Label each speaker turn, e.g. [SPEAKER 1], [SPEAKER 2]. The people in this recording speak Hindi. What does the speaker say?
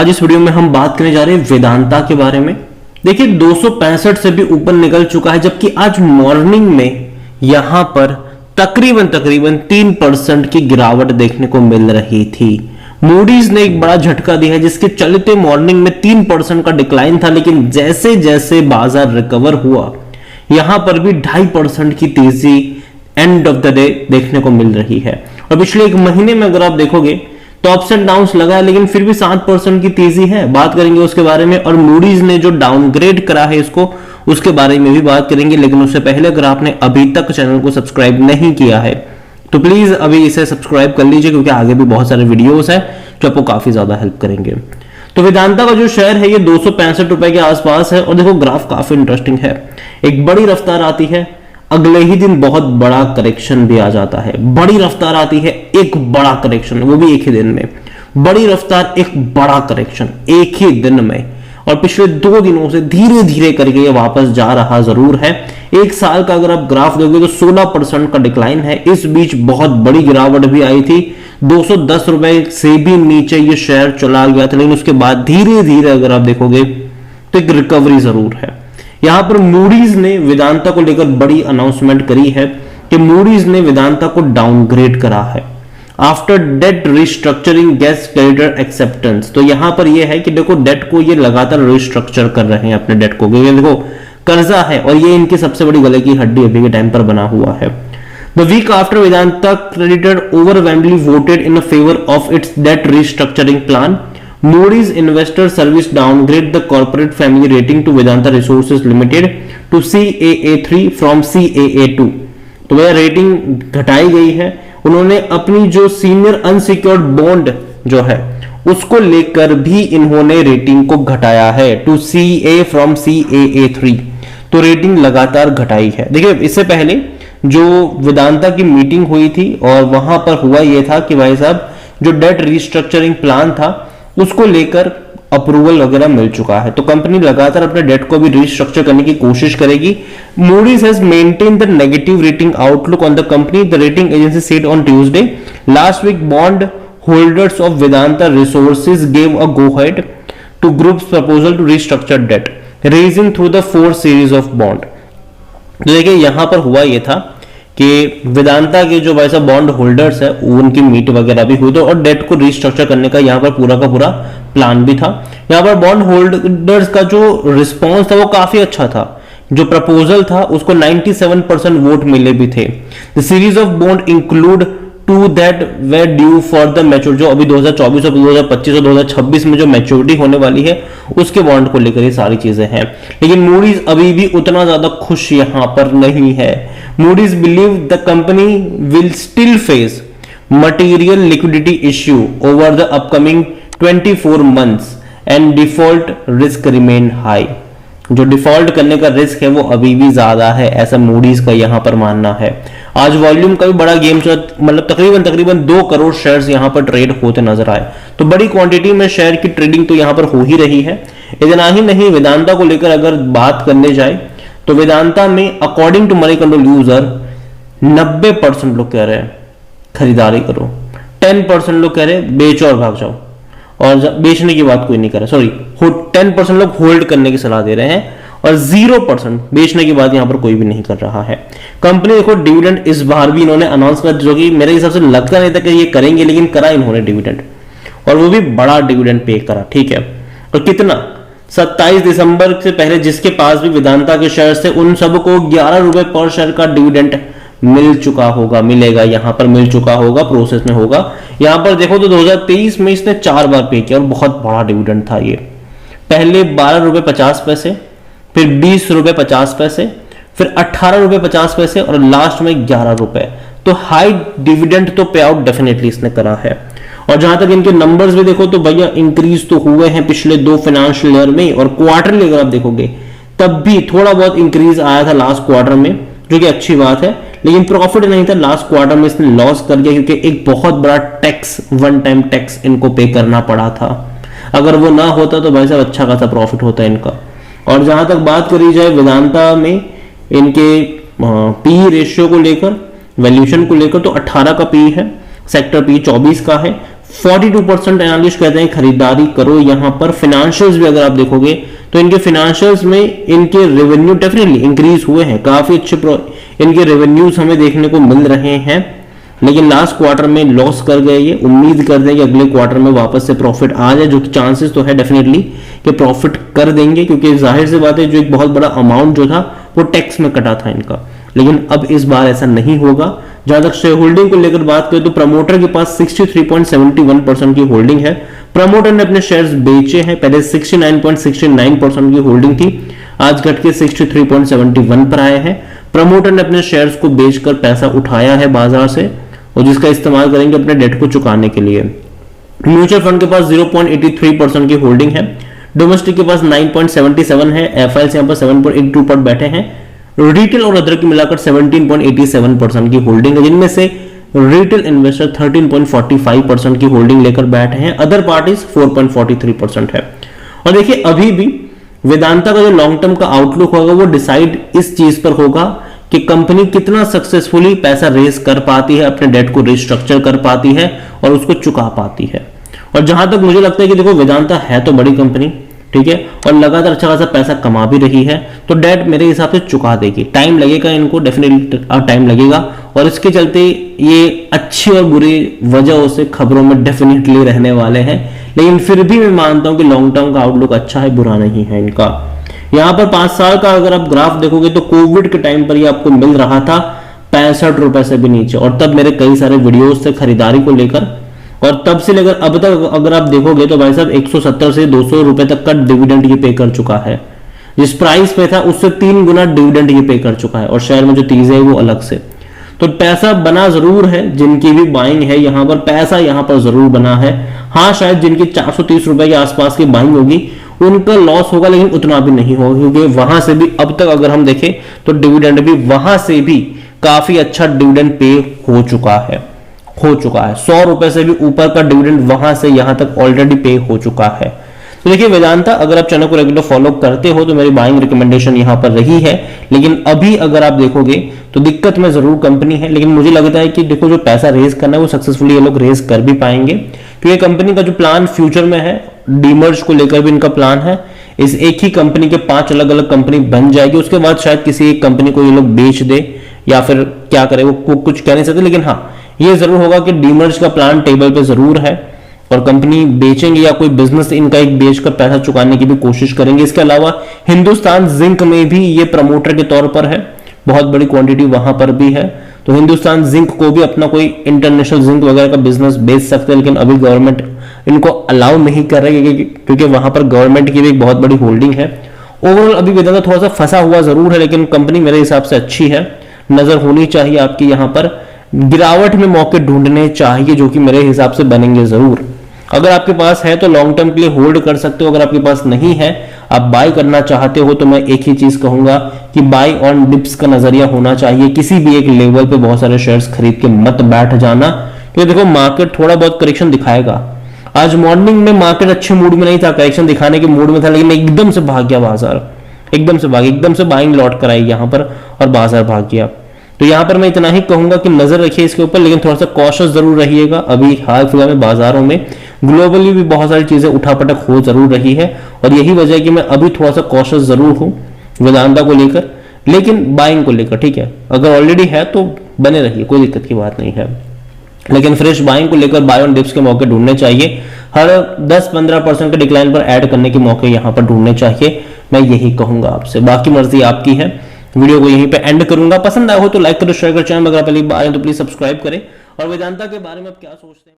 [SPEAKER 1] आज इस वीडियो में हम बात करने जा रहे हैं वेदांता के बारे में। देखिए 265 से भी ऊपर निकल चुका है, जबकि आज मॉर्निंग में यहां पर तकरीबन 3% की गिरावट देखने को मिल रही थी। मूडीज ने एक बड़ा झटका दिया है, जिसके चलते मॉर्निंग में 3% का डिक्लाइन था, लेकिन जैसे जैसे बाजार रिकवर हुआ यहां पर भी 2.5% की तेजी एंड ऑफ द डे देखने को मिल रही है। और पिछले एक महीने में अगर आप देखोगे तो अप्स एंड डाउन्स लगा है, लेकिन फिर भी 7% की तेजी है। बात करेंगे उसके बारे में। और मूडीज ने जो डाउनग्रेड करा है इसको, उसके बारे में भी बात करेंगे। लेकिन उससे पहले अगर आपने अभी तक चैनल को सब्सक्राइब नहीं किया है तो प्लीज अभी इसे सब्सक्राइब कर लीजिए, क्योंकि आगे भी बहुत सारे वीडियोस हैं जो आपको काफी ज्यादा हेल्प करेंगे। तो वेदांता का जो शेयर है ये 265 रुपए के आसपास है। और देखो ग्राफ काफी इंटरेस्टिंग है। एक बड़ी रफ्तार आती है, अगले ही दिन बहुत बड़ा करेक्शन भी आ जाता है। बड़ी रफ्तार आती है, एक बड़ा करेक्शन, वो भी एक ही दिन में। बड़ी रफ्तार, एक बड़ा करेक्शन एक ही दिन में। और पिछले 2 दिनों से धीरे धीरे करके ये वापस जा रहा जरूर है। एक साल का अगर आप ग्राफ देखोगे तो 16% का डिक्लाइन है। इस बीच बहुत बड़ी गिरावट भी आई थी, 210 रुपए से भी नीचे ये शेयर चला गया था, लेकिन उसके बाद धीरे धीरे अगर आप देखोगे तो एक रिकवरी जरूर है। यहां पर मूडीज ने वेदांता को लेकर बड़ी अनाउंसमेंट करी है कि मूडीज ने वेदांता को डाउनग्रेड करा है after debt restructuring gets creditor acceptance. तो यहां पर यह है कि देखो डेट को ये लगातार रिस्ट्रक्चर कर रहे हैं अपने डेट को, क्योंकि देखो कर्जा है और ये इनकी सबसे बड़ी गले की हड्डी अभी के टाइम पर बना हुआ है। The week after Vedanta creditor overwhelmingly voted in favour of its debt restructuring plan, Moody's Investor Service downgrade the corporate family rating to Vedanta Resources Limited to CAA3 from CAA2। तो वह रेटिंग घटाई गई है। उन्होंने अपनी जो सीनियर अनसिक्योर्ड बॉन्ड जो है उसको लेकर भी इन्होंने रेटिंग को घटाया है टू CA फ्रॉम CAA3। तो रेटिंग लगातार घटाई है। देखिए इससे पहले जो वेदांता की मीटिंग हुई थी और वहां पर हुआ यह था कि भाई साहब जो डेट रिस्ट्रक्चरिंग प्लान था उसको लेकर अप्रूवल वगैरह मिल चुका है। तो कंपनी लगातार अपने डेट को भी रिस्ट्रक्चर करने की कोशिश करेगी। Moody's has maintained the negative rating outlook on the company. The rating agency said on Tuesday. Last week, bond holders of Vedanta Resources gave a go-ahead to group's proposal to restructure debt, raising through the 4 series of bond. तो देखिए यहाँ पर हुआ ये था कि वेदांता के जो वैसा बॉन्ड होल्डर्स है उनकी मीट वगैरह भी हुई थी और डेट को रिस्ट्रक्चर करने का यहाँ पर पूरा का पूरा प्लान भी था। यहाँ पर बॉन्ड होल्डर्स का जो रिस्पांस था वो काफी अच्छा था। जो प्रपोजल था उसको 97% वोट मिले भी थे। The series of bond include to that way due for the mature, जो अभी 2024 और 2025 और 2026 में जो मैच्योरिटी होने वाली है उसके बॉन्ड को लेकर ये सारी चीजें हैं। लेकिन मूडीज अभी भी उतना ज्यादा खुश यहां पर नहीं है। Moody's believe the company will still face material liquidity issue over the upcoming 24 months and default risk remain high. जो डिफॉल्ट करने का रिस्क है वो अभी भी ज्यादा है, ऐसा मूडीज का यहां पर मानना है। आज वॉल्यूम का भी बड़ा गेम चला, मतलब तकरीबन 2 करोड़ शेयर्स यहां पर ट्रेड होते नजर आए। तो बड़ी क्वांटिटी में शेयर की ट्रेडिंग तो यहां पर हो ही रही है। इतना ही नहीं, वेदांता को लेकर अगर बात करने जाए तो वेदांता में according to money control user 90% लोग कह रहे हैं खरीदारी करो, 10% लोग कह रहे हैं बेचो और भाग जाओ, और बेचने की बात कोई नहीं कर रहा, सॉरी 10% लोग होल्ड करने की सलाह दे रहे हैं और 0% बेचने की बात यहां पर कोई भी नहीं कर रहा है। कंपनी देखो डिविडेंड इस बार भी इन्होंने अनाउंस कर, जो कि मेरे हिसाब से लगता नहीं था कि ये करेंगे, लेकिन करा इन्होंने डिविडेंड, और वो भी बड़ा डिविडेंड पे करा। ठीक है, और कितना 27 दिसंबर से पहले जिसके पास भी वेदांता के शेयर थे उन सबको 11 रुपए पर शेयर का डिविडेंड मिल चुका होगा, मिलेगा, यहां पर मिल चुका होगा, प्रोसेस में होगा। यहां पर देखो तो 2023 में इसने 4 बार पे किया और बहुत बड़ा डिविडेंड था ये। पहले 12 रुपए 50 पैसे, फिर 20 रुपए 50 पैसे, फिर 18 रुपए 50 पैसे और लास्ट में 11 रुपए। तो हाई डिविडेंड तो पे आउट डेफिनेटली इसने करा है। और जहां तक इनके नंबर्स भी देखो तो भैया इंक्रीज तो हुए हैं पिछले 2 फाइनेंशियल ईयर में, और क्वार्टरली अगर आप देखोगे तब भी थोड़ा बहुत इंक्रीज आया था लास्ट क्वार्टर में, जो कि अच्छी बात है। लेकिन प्रॉफिट नहीं था, लास्ट क्वार्टर में इसने लॉस कर दिया, क्योंकि एक बहुत बड़ा टैक्स, वन टाइम टैक्स इनको पे करना पड़ा था। अगर वो ना होता तो भाई साहब अच्छा खासा प्रॉफिट होता इनका। और जहां तक बात करी जाए वेदांता में इनके पी रेशियो को लेकर, वैल्यूएशन को लेकर, तो 18 का पी है, सेक्टर पी 24 का है, 42% एनालिस्ट कहते हैं खरीदारी करो। यहां पर फाइनेंशियल्स भी अगर आप देखोगे तो इनके फाइनेंशियल्स में इनके रेवेन्यू डेफिनेटली इंक्रीज हुए हैं, काफी अच्छे इनके रेवेन्यूज हमें देखने को मिल रहे हैं, लेकिन लास्ट क्वार्टर में लॉस कर गए। ये उम्मीद कर दें कि अगले क्वार्टर में वापस से प्रॉफिट आ जाए, जो कि चांसेस तो है डेफिनेटली कि प्रॉफिट कर देंगे, क्योंकि जाहिर सी बात है जो एक बहुत बड़ा अमाउंट जो था वो टैक्स में कटा था इनका, लेकिन अब इस बार ऐसा नहीं होगा। जहां तक शेयर होल्डिंग को लेकर बात करें तो प्रमोटर के पास 63.71% की होल्डिंग है। प्रमोटर ने अपने शेयर्स बेचे हैं, पहले 69.69% की होल्डिंग थी, आज घट के 63.71 पर आए हैं। प्रमोटर ने अपने शेयर्स को बेचकर पैसा उठाया है बाजार से और जिसका इस्तेमाल करेंगे अपने डेट को चुकाने के लिए। म्यूचुअल फंड के पास 0.83% की होल्डिंग है। डोमेस्टिक के पास 9.77 है। एफआईएल यहां पर 7.82 पर बैठे हैं। रिटेल और अदर की मिलाकर 17.87% की होल्डिंग है, जिनमें से रिटेल इन्वेस्टर 13.45% की होल्डिंग लेकर बैठे हैं। अदर पार्टीज 4.43% है। और देखिए अभी भी वेदांता का जो लॉन्ग टर्म का आउटलुक होगा वो डिसाइड इस चीज पर होगा कि कंपनी कितना सक्सेसफुली पैसा रेज कर पाती है, अपने डेट को रिस्ट्रक्चर कर पाती है और उसको चुका पाती है। और जहां तक मुझे लगता है कि देखो वेदांता है तो बड़ी कंपनी, ठीक है, और लगातार अच्छा खासा पैसा कमा भी रही है, तो डेट मेरे हिसाब से चुका देगी। टाइम लगेगा इनको, डेफिनेटली टाइम लगेगा, और इसके चलते ये अच्छी और बुरी वजहों से खबरों में डेफिनेटली रहने वाले हैं, लेकिन फिर भी मैं मानता हूं कि लॉन्ग टर्म का आउटलुक अच्छा है, बुरा नहीं है इनका। यहां पर 5 साल का अगर आप ग्राफ देखोगे तो कोविड के टाइम पर ये आपको मिल रहा था 65 रुपए से भी नीचे, और तब मेरे कई सारे वीडियोस थे खरीदारी को लेकर, और तब से लेकर अब तक अगर आप देखोगे तो भाई साहब 170 से 200 रुपए तक का डिविडेंड ये पे कर चुका है। जिस प्राइस पे था उससे 3 गुना डिविडेंड ये पे कर चुका है, और शेयर में जो चीजें है वो अलग से। तो पैसा बना जरूर है, जिनकी भी बाइंग है यहां पर पैसा यहां पर जरूर बना है। हाँ, शायद जिनकी 430 रुपए के आसपास की बाइंग होगी उनका लॉस होगा, लेकिन उतना भी नहीं होगा, क्योंकि वहां से भी अब तक अगर हम देखें तो डिविडेंड भी वहां से भी काफी अच्छा डिविडेंड पे हो चुका है 100 रुपए से भी ऊपर का डिविडेंड वहां से यहां तक ऑलरेडी पे हो चुका है। तो देखिए वेदांता, अगर आप चैनल को रेगुलर फॉलो करते हो तो मेरी बाइंग रिकमेंडेशन यहां पर रही है, लेकिन अभी अगर आप देखोगे तो दिक्कत में जरूर कंपनी है, लेकिन मुझे लगता है कि देखो जो पैसा रेज करना है वो सक्सेसफुली ये लोग रेज कर भी पाएंगे, क्योंकि कंपनी का जो प्लान फ्यूचर में है, डीमर्ज को लेकर भी इनका प्लान है। इस एक ही कंपनी के 5 अलग अलग कंपनी बन जाएगी, उसके बाद शायद किसी एक कंपनी को ये लोग बेच दे या फिर क्या करे वो कुछ कह नहीं सकते, लेकिन हाँ ये जरूर होगा कि डीमर्ज का प्लान टेबल पे जरूर है और कंपनी बेचेंगे या कोई बिजनेस इनका एक बेचकर पैसा चुकाने की भी कोशिश करेंगे। इसके अलावा हिंदुस्तान जिंक में भी ये प्रमोटर के तौर पर है, बहुत बड़ी क्वांटिटी वहां पर भी है, तो हिंदुस्तान जिंक को भी अपना कोई इंटरनेशनल जिंक वगैरह का बिजनेस बेच सकते हैं, लेकिन अभी गवर्नमेंट इनको अलाउ नहीं कर रही है, क्योंकि वहां पर गवर्नमेंट की भी एक बहुत बड़ी होल्डिंग है। ओवरऑल अभी वेदांता थोड़ा सा फंसा हुआ जरूर है, लेकिन कंपनी मेरे हिसाब से अच्छी है, नजर होनी चाहिए आपकी। यहां पर गिरावट में मौके ढूंढने चाहिए, जो कि मेरे हिसाब से बनेंगे जरूर। अगर आपके पास है तो लॉन्ग टर्म के लिए होल्ड कर सकते हो, अगर आपके पास नहीं है, आप बाय करना चाहते हो, तो मैं एक ही चीज कहूंगा कि बाय ऑन डिप्स का नजरिया होना चाहिए। किसी भी एक लेवल पे बहुत सारे शेयर्स खरीद के मत बैठ जाना, क्योंकि देखो मार्केट थोड़ा बहुत करेक्शन दिखाएगा। आज मॉर्निंग में मार्केट अच्छे मूड में नहीं था, करेक्शन दिखाने के मूड में था, लेकिन एकदम से भाग गया बाजार, एकदम से बाइंग लौट कर आई यहां पर और बाजार भाग गया। तो यहां पर मैं इतना ही कहूंगा कि नजर रखिए इसके ऊपर, लेकिन थोड़ा सा कॉशियस जरूर रहिएगा। अभी हाल फिलहाल में बाजारों में ग्लोबली भी बहुत सारी चीजें उठापटक हो जरूर रही है, और यही वजह है कि मैं अभी थोड़ा सा कॉशियस जरूर हूं वेदांता को लेकर, लेकिन बाइंग को लेकर, ठीक है। अगर ऑलरेडी है तो बने रहिए, कोई दिक्कत की बात नहीं है, लेकिन फ्रेश बाइंग को लेकर बाय ऑन डिप्स के मौके ढूंढने चाहिए। हर 10-15% के डिक्लाइन पर ऐड करने के मौके यहां पर ढूंढने चाहिए, मैं यही कहूंगा आपसे। बाकी मर्जी आपकी है। वीडियो को यहीं पे एंड करूंगा। पसंद आया हो तो लाइक करो, शेयर करो, चैनल अगर पहली बार है तो प्लीज सब्सक्राइब करें। और वेदांता के बारे में आप क्या सोचते हैं?